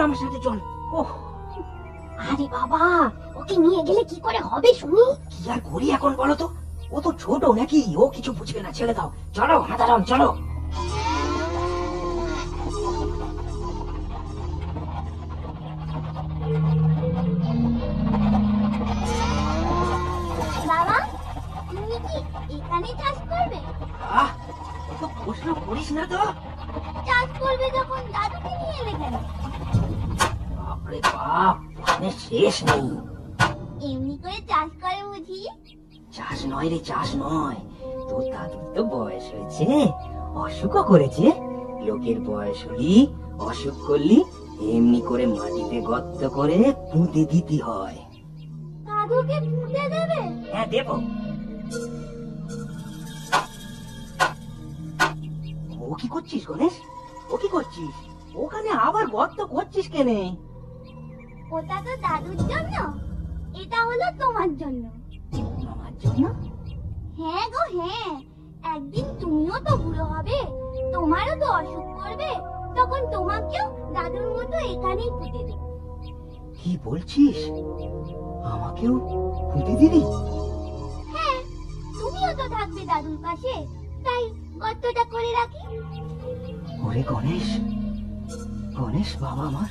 আমার সাথে চল। ওহ, আরে বাবা, ওকে নিয়ে গেলে কি করে হবে শুনি? কি আর করি এখন বলো তো? ও তো ছোট নাকি, ও কিছু বুঝবে না, ছেড়ে দাও। চলো হাঁদারাম, চলো। বাবা, তুমি কি এখানে চাষ করবে? আহ, অত প্রশ্ন করিস না তো। চাষ করবে যখন দাদুকে নিয়ে এলে কেন? বাপরে বাপ, প্রশ্নের শেষ নেই। এমনি করে চাষ করে বুঝি? চাষ নয় রে, চাষ নয়। তোর দাদুর তো বয়স হয়েছে, অসুখও করেছে। লোকের বয়স হলি, অসুখ করলি, এমনি করে মাটিতে গর্ত করে পুঁতে দিতে হয়। দাদুকে পুঁতে দেবে? হ্যাঁ, দেব। ও কি করছিস গণেশ? ও কি করছিস? ওখানে আবার গর্ত করছিস কেনে? ওটা তো দাদুর জন্য, এটা হলো তোমার জন্য। আমার জন্য? হ্যাঁ গো হ্যাঁ, একদিন তুমিও তো বুড়ো হবে, তোমারও তো অসুখ করবে, তখন তোমাকেও দাদুর মতো এখানেই পুঁতে দেবো। কি বলছিস? আমাকেও পুঁতে দিবি? হ্যাঁ, তুমিও তো থাকবে দাদুর পাশে, তাই গর্তটা করে রাখি। ওরে গণেশ, গণেশ বাবা আমার,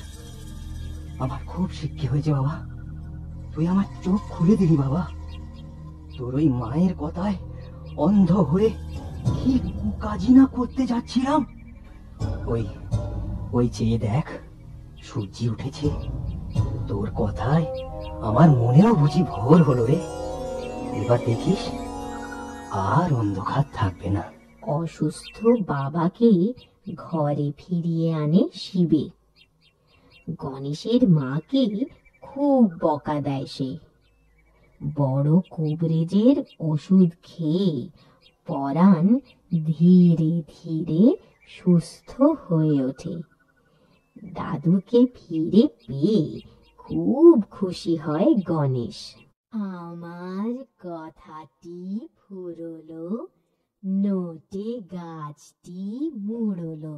আমার খুব শিক্ষা হয়েছে বাবা। তুই আমার চোখ খুলে দিলি বাবা। তোর ওই মায়ের কথায় অন্ধ হয়ে কি কাজই না করতে যাচ্ছিলাম। ওই ওই চেয়ে দেখ, সূর্য উঠেছে। তোর কথায় আমার মনেও বুঝি ভোর হলো রে। এবার দেখিস আর অন্ধকার থাকবে না। অসুস্থ বাবাকে ঘরে ফিরিয়ে আনে শিবে। গণেশের মাকে খুব বকা দেয় সে। বড় কুবরেজের ওষুধ খেয়ে পরাণ ধীরে ধীরে সুস্থ হয়ে ওঠে। দাদুকে ফিরে পেয়ে খুব খুশি হয় গণেশ। আমার কথাটি ফুরলো, নোটে গাছটি মুড়লো।